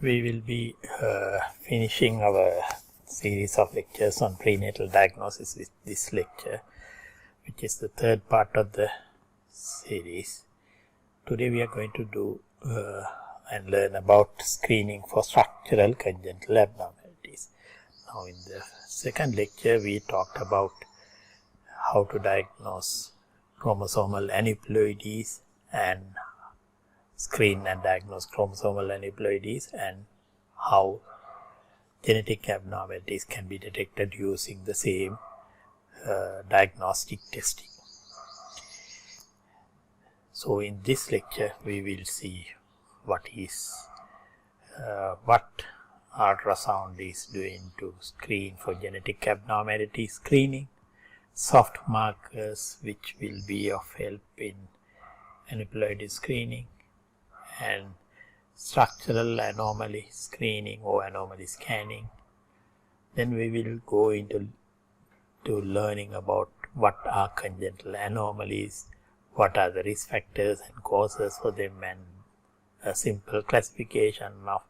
we will be finishing our series of lectures on prenatal diagnosis with this lecture, which is the third part of the series. Today we are going to do and learn about screening for structural congenital abnormalities. Now in the second lecture we talked about how to diagnose chromosomal aneuploidies and screen and diagnose chromosomal aneuploidies, and how genetic abnormalities can be detected using the same diagnostic testing. So in this lecture we will see what ultrasound is doing to screen for genetic abnormality screening, soft markers which will be of help in aneuploidy screening, and structural anomaly screening or anomaly scanning. Then we will go into learning about what are congenital anomalies, what are the risk factors and causes for them, and a simple classification of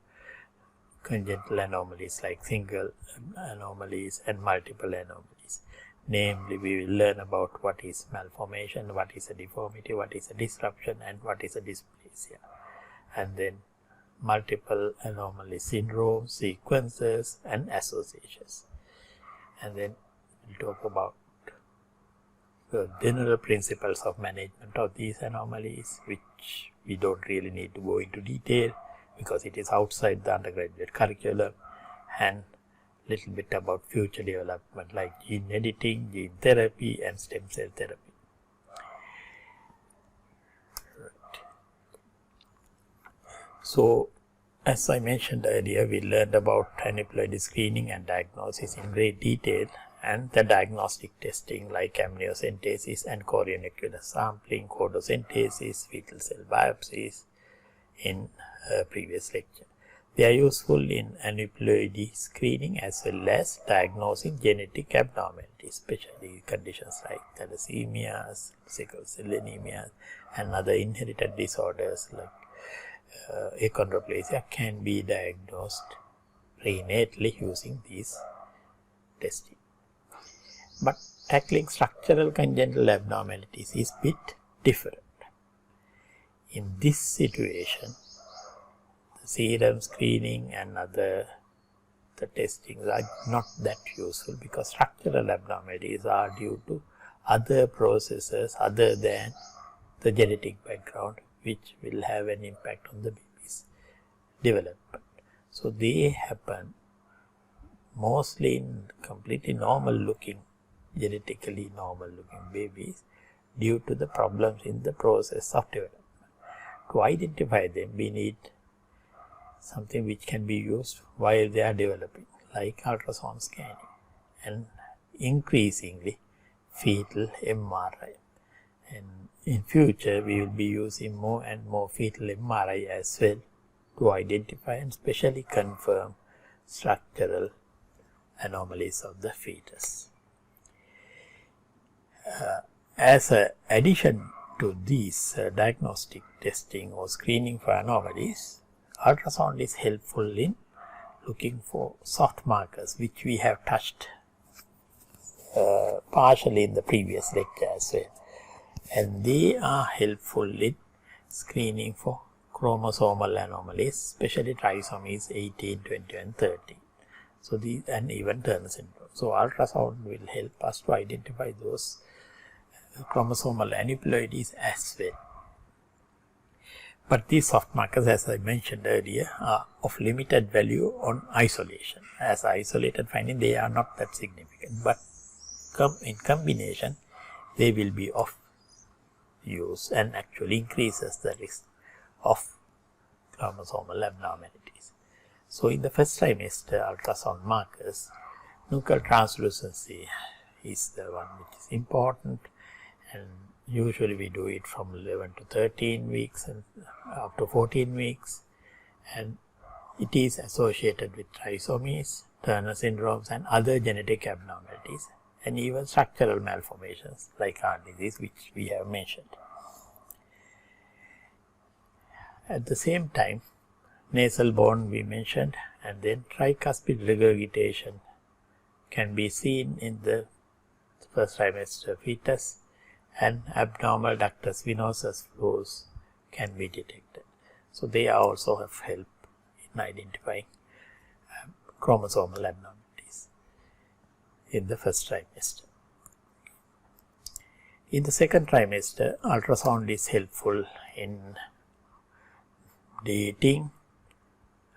congenital anomalies like single anomalies and multiple anomalies. Namely, we will learn about what is malformation, what is a deformity, what is a disruption, and what is a dysplasia. And then multiple anomaly syndromes, sequences, and associations. And then we'll talk about the general principles of management of these anomalies, which we don't really need to go into detail because it is outside the undergraduate curriculum, and little bit about future development like gene editing, gene therapy, and stem cell therapy. So, as I mentioned earlier, we learned about aneuploidy screening and diagnosis in great detail, and the diagnostic testing like amniocentesis and chorionuclear sampling, chordocentesis, fetal cell biopsies in a previous lecture. They are useful in aneuploidy screening as well as diagnosing genetic abnormalities, especially conditions like thalassemias, sickle cell anemia, and other inherited disorders like achondroplasia can be diagnosed prenatally using these testing. But tackling structural congenital abnormalities is a bit different. In this situation, the serum screening and the testings are not that useful because structural abnormalities are due to other processes other than the genetic background, which will have an impact on the baby's development. So they happen mostly in completely normal looking, genetically normal looking babies due to the problems in the process of development. To identify them, we need something which can be used while they are developing, like ultrasound scanning, and increasingly fetal MRI. And in future we will be using more and more fetal MRI as well to identify and specially confirm structural anomalies of the fetus. As an addition to these diagnostic testing or screening for anomalies, ultrasound is helpful in looking for soft markers, which we have touched partially in the previous lecture as well. And they are helpful in screening for chromosomal anomalies, especially trisomies 18, 20, and 30. So these, and even Turner syndrome. So ultrasound will help us to identify those chromosomal aneuploidies as well. But these soft markers, as I mentioned earlier, are of limited value on isolation. As isolated finding, they are not that significant, but in combination they will be of use and actually increases the risk of chromosomal abnormalities. So in the first trimester ultrasound markers, Nuchal translucency is the one which is important, and usually we do it from 11 to 13 weeks and up to 14 weeks, and it is associated with trisomies, Turner syndromes, and other genetic abnormalities, and even structural malformations like heart disease, which we have mentioned. At the same time, nasal bone we mentioned, and then tricuspid regurgitation can be seen in the first trimester fetus, and abnormal ductus venosus flows can be detected. So, they also have help in identifying chromosomal abnormalities in the first trimester. In the second trimester, ultrasound is helpful in dating,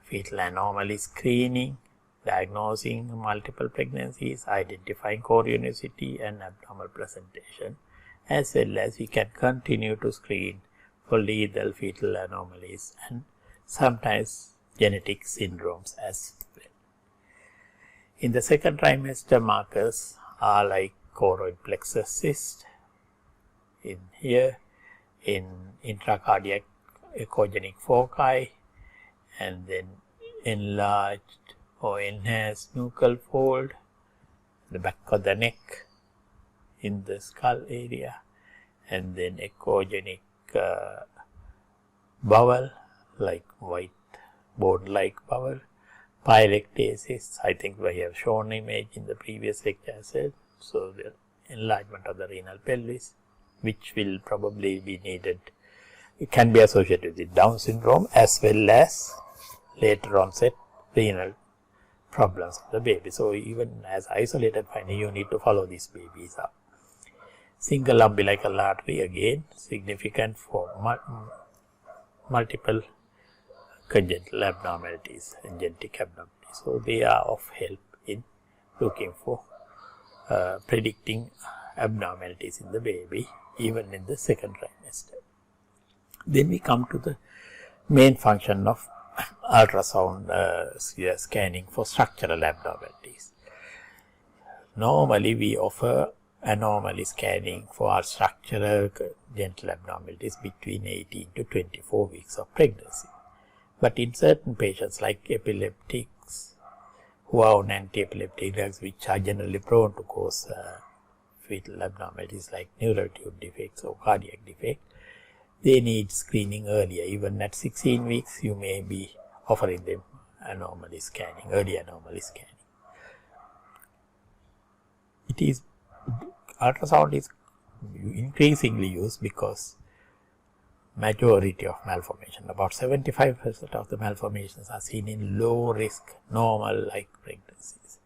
fetal anomaly screening, diagnosing multiple pregnancies, identifying chorionicity and abnormal presentation, as well as we can continue to screen for lethal fetal anomalies and sometimes genetic syndromes as well. In the second trimester, markers are like choroid plexus cyst in here, in intracardiac echogenic foci, and then enlarged or enhanced nuchal fold, the back of the neck, in the skull area, and then echogenic bowel, like white bone-like bowel, pyrectasis. I think we have shown image in the previous lecture as well. So, the enlargement of the renal pelvis, which will probably be needed. It can be associated with Down syndrome as well as later onset renal problems of the baby. So, even as isolated finding, you need to follow these babies up. Single umbilical artery, again significant for multiple congenital abnormalities and genetic abnormalities. So, they are of help in looking for predicting abnormalities in the baby even in the second trimester. Then we come to the main function of ultrasound scanning for structural abnormalities. Normally, we offer anomaly scanning for our structural genital abnormalities between 18 to 24 weeks of pregnancy. But in certain patients like epileptics who are on anti-epileptic drugs, which are generally prone to cause fetal abnormalities like neural tube defects or cardiac defect, they need screening earlier. Even at 16 weeks, you may be offering them anomaly scanning, early anomaly scanning. Ultrasound is increasingly used because majority of malformation, about 75% of the malformations are seen in low risk normal like pregnancies.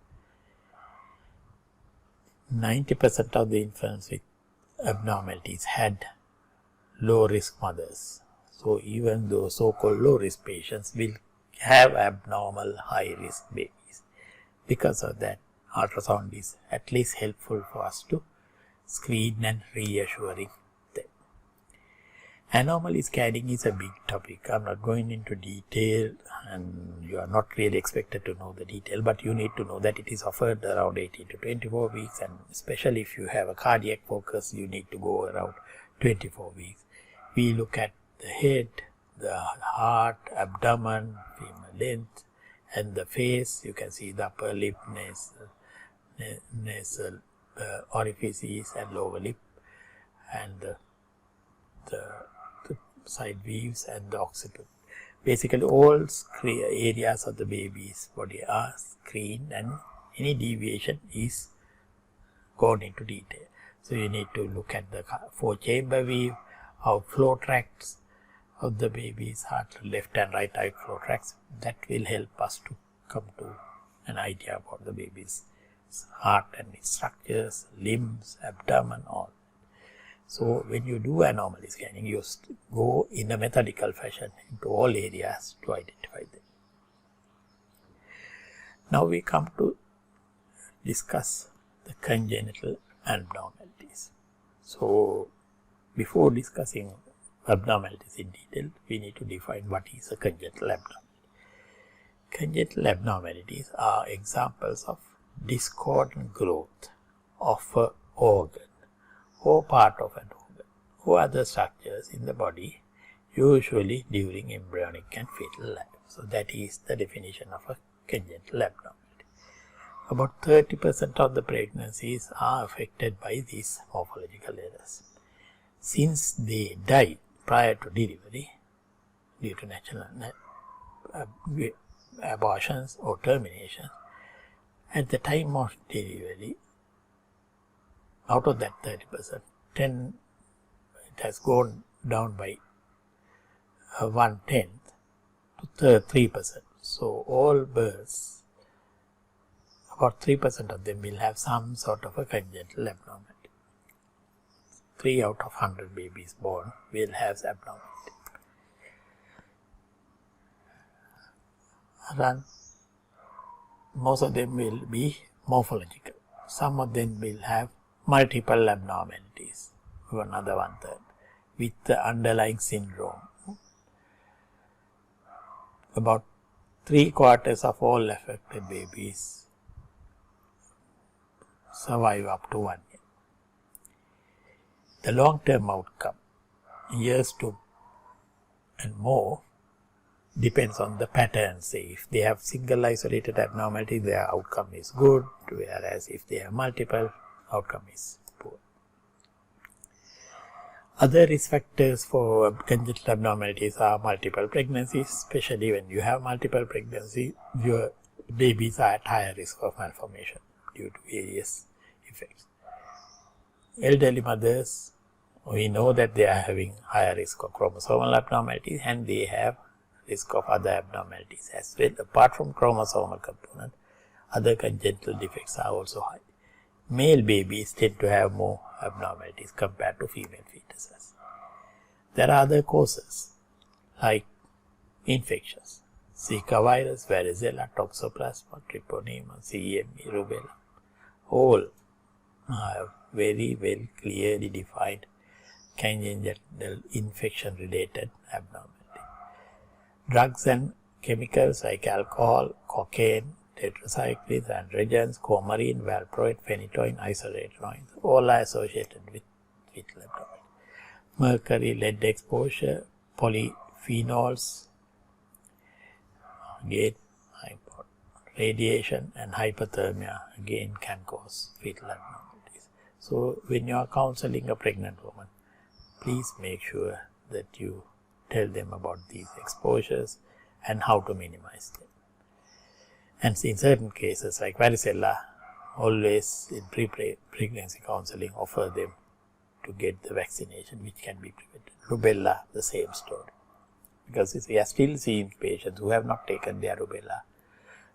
90% of the infants with abnormalities had low risk mothers. So, even those so-called low risk patients will have abnormal high risk babies. Because of that, ultrasound is at least helpful for us to screen and reassuring them. Anomaly scanning is a big topic. I am not going into detail, and you are not really expected to know the detail, but you need to know that it is offered around 18 to 24 weeks, and especially if you have a cardiac focus, you need to go around 24 weeks. We look at the head, the heart, abdomen, femur length, and the face. You can see the upper lip, nasal orifices and lower lip, and the side views and the occiput. Basically, all areas of the baby's body are screened, and any deviation is gone into detail. So, you need to look at the 4-chamber view, outflow tracts of the baby's heart, left and right outflow tracts. That will help us to come to an idea about the baby's heart and its structures, limbs, abdomen, all. So, when you do anomaly scanning, you go in a methodical fashion into all areas to identify them. Now, we come to discuss the congenital abnormalities. So, before discussing abnormalities in detail, we need to define what is a congenital abnormality. Congenital abnormalities are examples of discordant growth of an organ or part of an organ or other structures in the body, usually during embryonic and fetal life. So, that is the definition of a congenital abnormality. About 30% of the pregnancies are affected by these morphological errors. Since they die prior to delivery due to natural abortions or terminations, at the time of delivery, out of that 30%, it has gone down by 1/10 to 3%. So all births, about 3% of them will have some sort of a congenital abnormality. 3 out of 100 babies born will have abnormality. And most of them will be morphological. Some of them will have multiple abnormalities, another 1/3, with the underlying syndrome. About 3/4 of all affected babies survive up to 1 year. The long-term outcome, years to and more, depends on the pattern. Say if they have single isolated abnormality, their outcome is good, whereas if they have multiple, outcome is poor. Other risk factors for congenital abnormalities are multiple pregnancies. Especially when you have multiple pregnancies, your babies are at higher risk of malformation due to various effects. Elderly mothers, we know that they are having higher risk of chromosomal abnormalities, and they have risk of other abnormalities as well. Apart from chromosomal component, other congenital defects are also high. Male babies tend to have more abnormalities compared to female fetuses. There are other causes like infections, Zika virus, varicella, toxoplasma, treponema, CMV, rubella, all have very well clearly defined congenital infection related abnormality. Drugs and chemicals like alcohol, cocaine, tetracyclines, androgens, coumarin, valproate, phenytoin, isotretinoin, all are associated with fetal abnormality. Mercury, lead exposure, polyphenols, again, radiation and hypothermia again can cause fetal abnormalities. So when you are counseling a pregnant woman, please make sure that you tell them about these exposures and how to minimize them. And in certain cases like varicella, always in pre-pregnancy counseling offer them to get the vaccination which can be prevented. Rubella, the same story. Because we are still seeing patients who have not taken their rubella.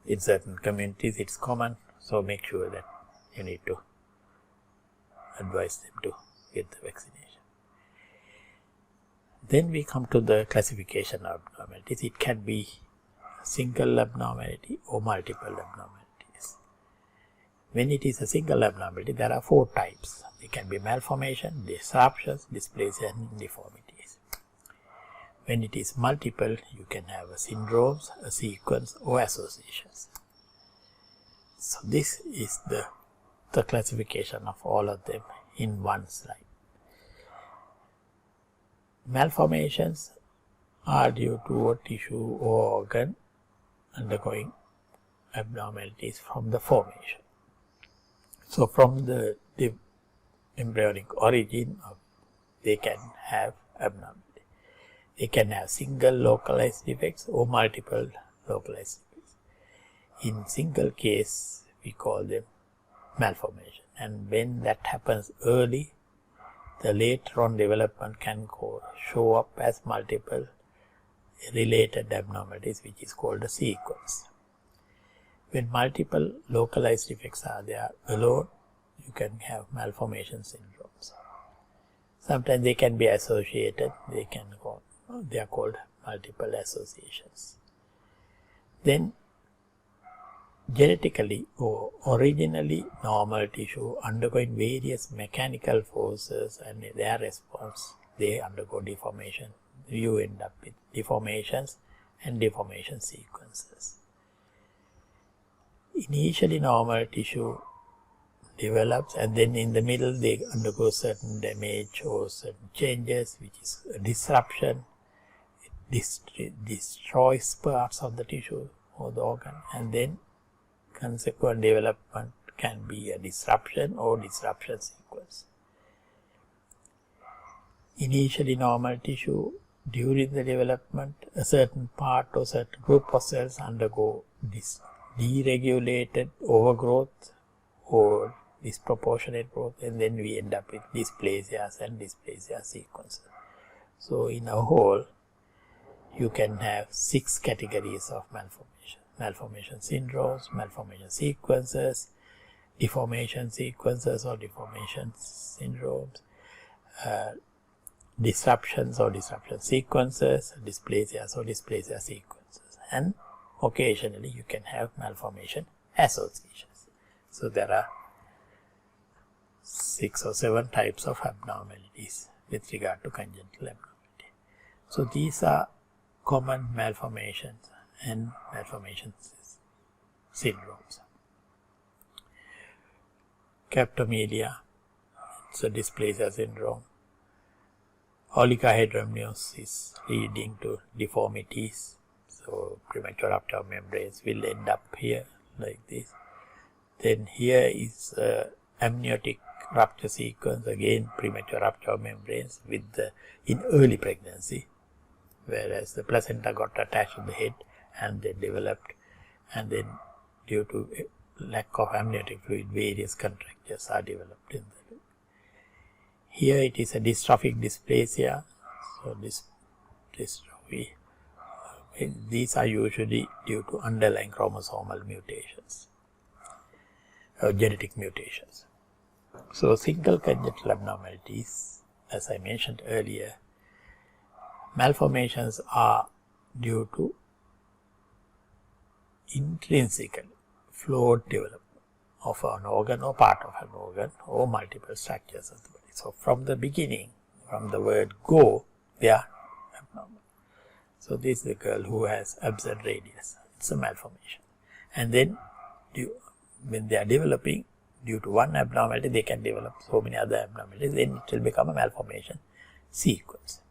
In certain communities it's common, so make sure that you need to advise them to get the vaccination. Then we come to the classification of abnormalities. It can be single abnormality or multiple abnormalities. When it is a single abnormality, there are 4 types. They can be malformation, disruptions, dysplasia, and deformities. When it is multiple, you can have a syndromes, a sequence, or associations. So this is the classification of all of them in one slide. Malformations are due to a tissue or organ undergoing abnormalities from the formation. So from the embryonic origin, they can have abnormality. They can have single localized defects or multiple localized defects. In single case, we call them malformation. And when that happens early, the later on development can show up as multiple related abnormalities, which is called a sequence. When multiple localized defects are there alone, you can have malformation syndromes. Sometimes they can be associated, they are called multiple associations. Then genetically or originally normal tissue undergoing various mechanical forces and their response, they undergo deformation. You end up with deformations and deformation sequences. Initially normal tissue develops, and then in the middle they undergo certain damage or certain changes, which is a disruption. It destroys parts of the tissue or the organ, and then consequent development can be a disruption or disruption sequence. Initially normal tissue during the development, a certain part or certain group of cells undergo this deregulated overgrowth or disproportionate growth, and then we end up with dysplasias and dysplasia sequences. So in a whole, you can have 6 categories of malformation: malformation syndromes, malformation sequences, deformation sequences or deformation syndromes, disruptions or disruption sequences, dysplasias or dysplasia sequences, and occasionally you can have malformation associations. So there are 6 or 7 types of abnormalities with regard to congenital abnormality. So these are common malformations and malformation syndromes. Captomelia, it's a dysplasia syndrome. Oligohydramnios leading to deformities. So premature rupture of membranes will end up here like this. Then here is amniotic rupture sequence, again premature rupture of membranes with in early pregnancy, whereas the placenta got attached to the head and they developed, and then due to lack of amniotic fluid, various contractures are developed in the. Here it is a dystrophic dysplasia. So this dystrophy, these are usually due to underlying chromosomal mutations or genetic mutations. So single congenital abnormalities, as I mentioned earlier, malformations are due to intrinsically flawed development of an organ or part of an organ or multiple structures of the body. So from the beginning, from the word go, they are abnormal. So this is a girl who has absent radius. It's a malformation. And then when they are developing, due to one abnormality, they can develop so many other abnormalities. Then it will become a malformation sequence.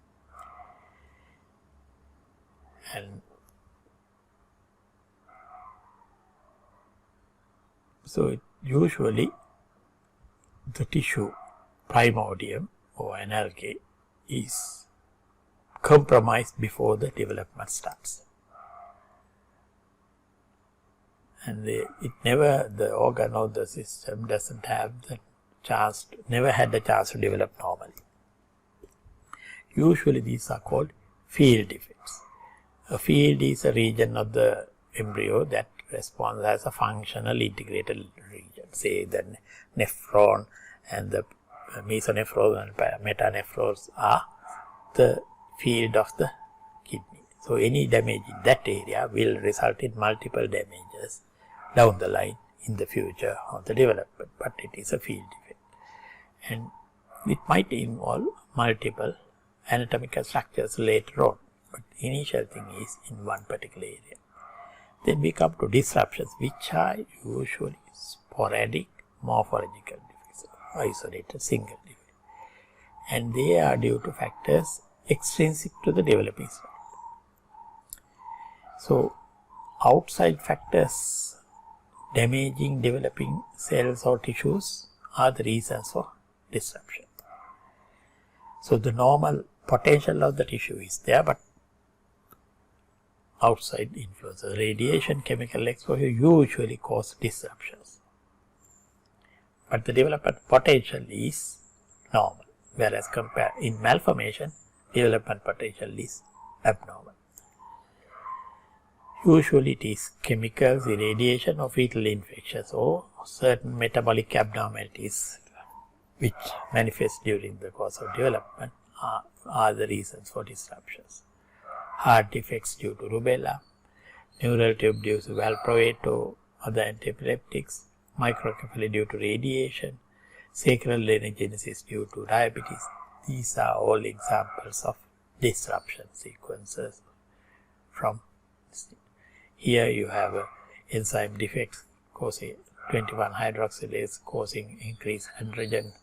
And so usually the tissue primordium or analgae is compromised before the development starts. And the organ or the system doesn't have the chance, never had the chance to develop normally. Usually these are called field defects. A field is a region of the embryo that responds as a functional integrated region. Say the nephron and the mesonephros and metanephros are the field of the kidney. So any damage in that area will result in multiple damages down the line in the future of the development, but it is a field defect. And it might involve multiple anatomical structures later on, but initial thing is in one particular area. Then we come to disruptions, which are usually sporadic morphological defects, isolated single defect. And they are due to factors extrinsic to the developing cell. So outside factors damaging developing cells or tissues are the reasons for disruption. So the normal potential of the tissue is there, but outside influences, radiation, chemical exposure usually cause disruptions. But the development potential is normal, whereas in malformation, development potential is abnormal. Usually it is chemicals, irradiation or fetal infections or certain metabolic abnormalities which manifest during the course of development are the reasons for disruptions. Heart defects due to rubella, neural tube due to valproate or other antiepileptics, microcephaly due to radiation, sacral aneurysm due to diabetes. These are all examples of disruption sequences from this. Here you have enzyme defects causing 21-hydroxylase causing increased androgen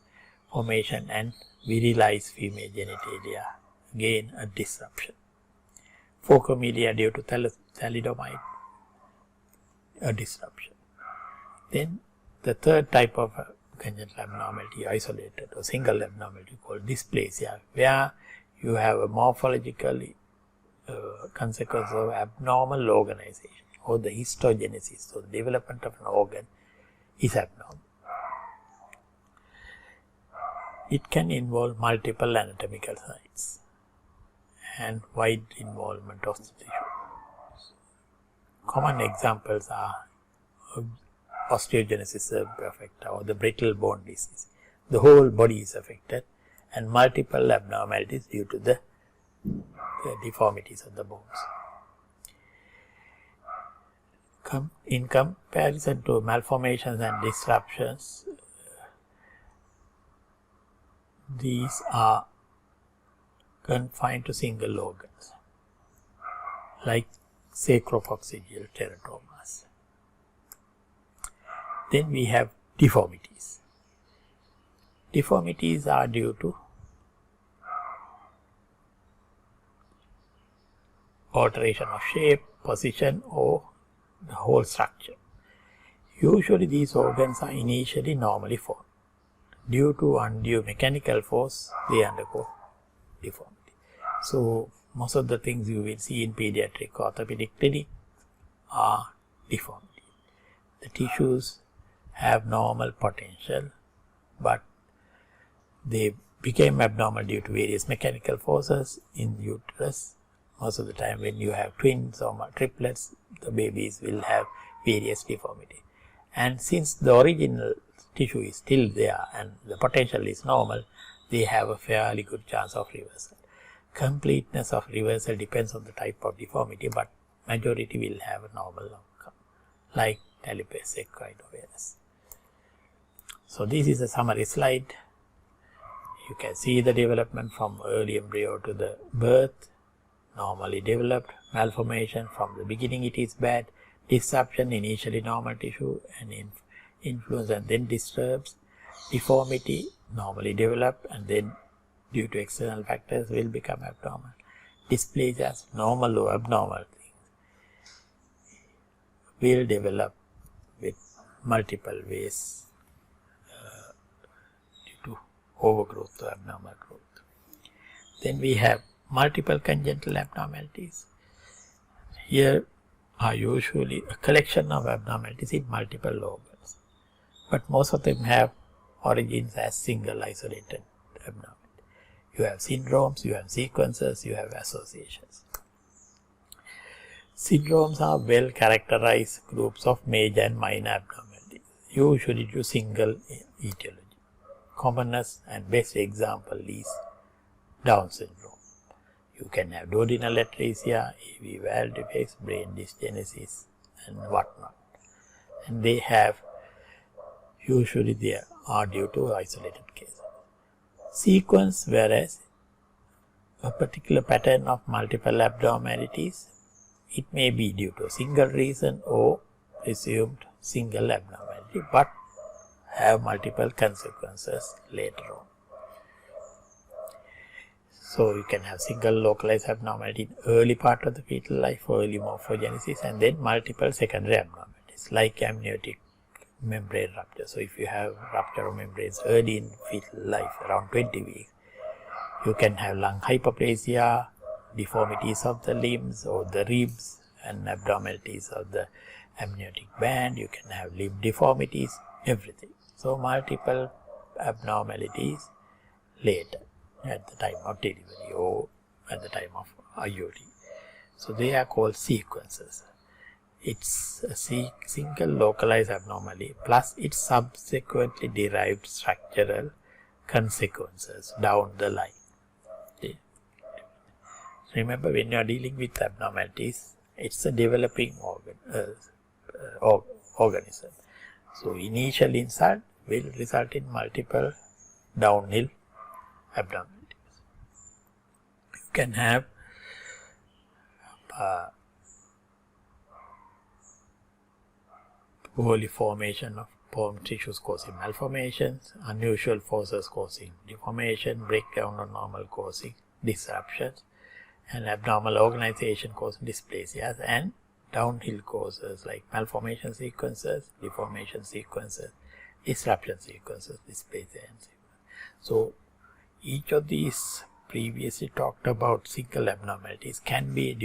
formation and virilized female genitalia, again a disruption. Phocomelia due to thalidomide, a disruption. Then the third type of congenital abnormality, isolated or single abnormality called dysplasia, where you have a morphological consequence of abnormal organization or the histogenesis. So, the development of an organ is abnormal. It can involve multiple anatomical sites and wide involvement of the tissue. Common examples are osteogenesis imperfecta or the brittle bone disease. The whole body is affected, and multiple abnormalities due to the deformities of the bones. In comparison to malformations and disruptions, these are confined to single organs, like sacropoccygeal teratomas. Then we have deformities. Deformities are due to alteration of shape, position, or the whole structure. Usually these organs are initially normally formed. Due to undue mechanical force, they undergo deformity. So, most of the things you will see in pediatric orthopedic clinic are deformity. The tissues have normal potential, but they became abnormal due to various mechanical forces in uterus. Most of the time when you have twins or triplets, the babies will have various deformity. And since the original tissue is still there and the potential is normal, they have a fairly good chance of reversal. Completeness of reversal depends on the type of deformity, but majority will have a normal outcome, like talipes equinovarus. So, this is a summary slide. You can see the development from early embryo to the birth, normally developed, malformation from the beginning it is bad, disruption initially normal tissue and influence and then disturbs, deformity normally developed and then due to external factors will become abnormal, dysplasias normal or abnormal things will develop with multiple ways due to overgrowth or abnormal growth. Then we have multiple congenital abnormalities. Here are usually a collection of abnormalities in multiple organs, but most of them have origins as single isolated abnormality. You have syndromes, you have sequences, you have associations. Syndromes are well characterized groups of major and minor abnormalities, usually due to single etiology. Commonest and best example is Down syndrome. You can have duodenal atresia, AV valve defects, brain dysgenesis and whatnot. And they have, usually they are due to isolated cases. Sequence, whereas a particular pattern of multiple abnormalities, it may be due to a single reason or assumed single abnormality, but have multiple consequences later on. So, you can have single localized abnormality in early part of the fetal life, early morphogenesis, and then multiple secondary abnormalities like amniotic membrane rupture. So, if you have rupture of membranes early in fetal life around 20 weeks, you can have lung hyperplasia, deformities of the limbs or the ribs and abnormalities of the amniotic band. You can have limb deformities, everything. So, multiple abnormalities later at the time of delivery or at the time of IUD. So, they are called sequences. It's a single localized abnormality plus its subsequently derived structural consequences down the line. Okay. Remember, when you are dealing with abnormalities, it's a developing organism. So, initial insult will result in multiple downhill abnormalities. You can have poorly formation of bone tissues causing malformations, unusual forces causing deformation, breakdown of normal causing disruptions, and abnormal organization causing dysplasias, and downhill causes like malformation sequences, deformation sequences, disruption sequences, dysplasia and sequences. So, each of these previously talked about single abnormalities can be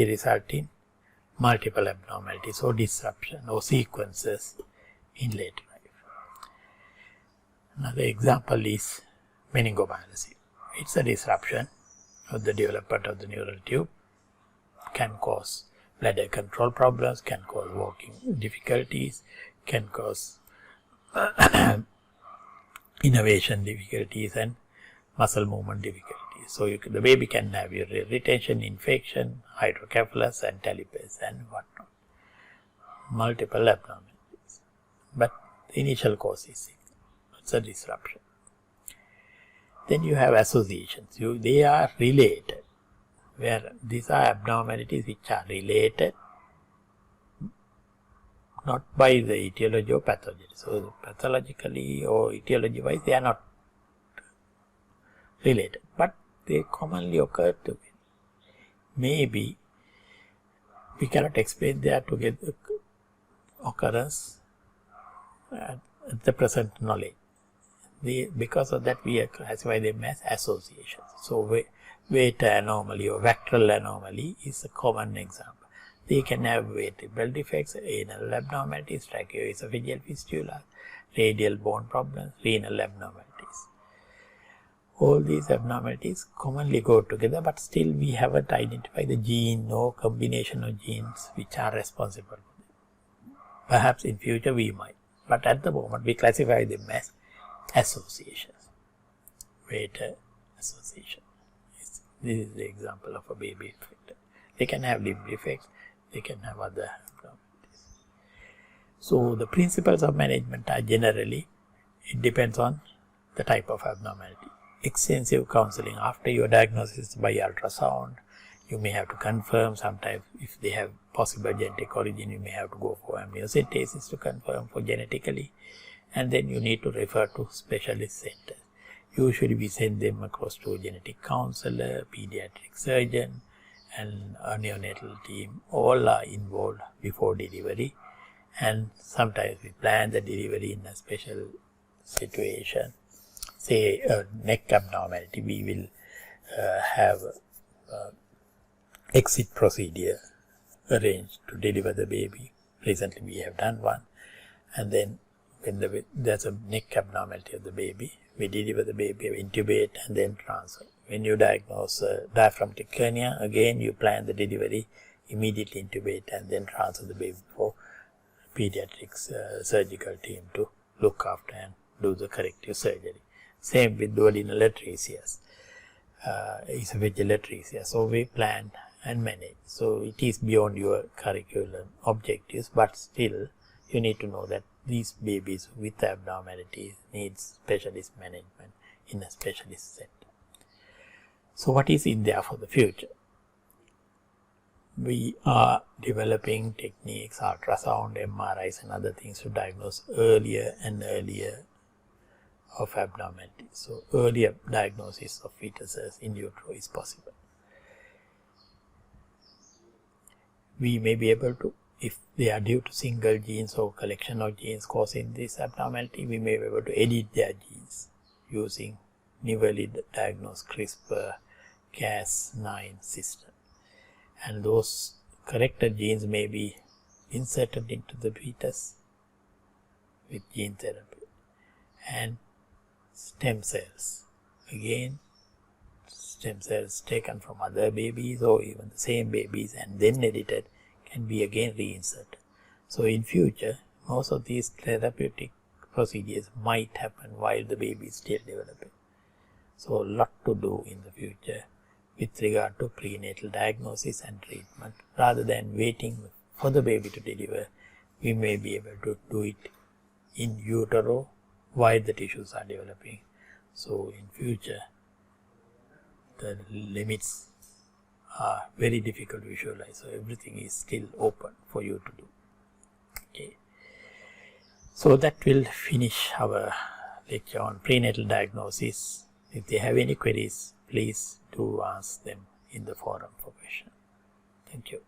result in multiple abnormalities or disruption or sequences in later life. Another example is meningomyelin. It's a disruption of the development of the neural tube, can cause bladder control problems, can cause walking difficulties, can cause innervation difficulties and muscle movement difficulties. So the baby can have urinary retention, infection, hydrocephalus and talipes and whatnot. Multiple abnormalities. But the initial cause is sick. It's a disruption. Then you have associations. They are related. Where these are abnormalities which are related not by the etiology or pathology. So pathologically or etiology wise they are not related, but they commonly occur together. Maybe we cannot explain their together occurrence at the present knowledge. Because of that we classify them as associations. So weight anomaly or vectoral anomaly is a common example. They can have vertebral defects, anal abnormalities, tracheoesophageal fistula, radial bone problems, renal abnormalities. All these abnormalities commonly go together, but still we haven't identified the gene or combination of genes which are responsible for them. Perhaps in future we might, but at the moment we classify them as associations. Weight association. This is the example of a baby defect. They can have limb defects, they can have other abnormalities. So the principles of management are generally, it depends on the type of abnormality. Extensive counseling after your diagnosis by ultrasound. You may have to confirm. Sometimes if they have possible genetic origin, you may have to go for amniocentesis to confirm for genetically, and then you need to refer to specialist centers. Usually we send them across to a genetic counselor, pediatric surgeon and a neonatal team. All are involved before delivery, and sometimes we plan the delivery in a special situation. Say a neck abnormality, we will have exit procedure arranged to deliver the baby. Recently we have done one, and then when there's a neck abnormality of the baby, we deliver the baby, intubate and then transfer. When you diagnose diaphragmatic hernia, again you plan the delivery, immediately intubate and then transfer the baby for pediatrics surgical team to look after and do the corrective surgery. Same with duodenal atresias, esophageal atresia. So we plan and manage. So it is beyond your curriculum objectives, but still you need to know that these babies with abnormalities need specialist management in a specialist center. So what is in there for the future? We are developing techniques, ultrasound, MRIs and other things to diagnose earlier and earlier of abnormalities. So earlier diagnosis of fetuses in utero is possible. We may be able to, if they are due to single genes or collection of genes causing this abnormality, we may be able to edit their genes using newly diagnosed CRISPR-Cas9 system. And those corrected genes may be inserted into the fetus with gene therapy. And stem cells, again stem cells taken from other babies or even the same babies and then edited can be again reinserted. So in future most of these therapeutic procedures might happen while the baby is still developing. So a lot to do in the future with regard to prenatal diagnosis and treatment. Rather than waiting for the baby to deliver, we may be able to do it in utero while the tissues are developing. So in future the limits are very difficult to visualize. So everything is still open for you to do. Okay. So that will finish our lecture on prenatal diagnosis. If you have any queries, please do ask them in the forum for question. Thank you.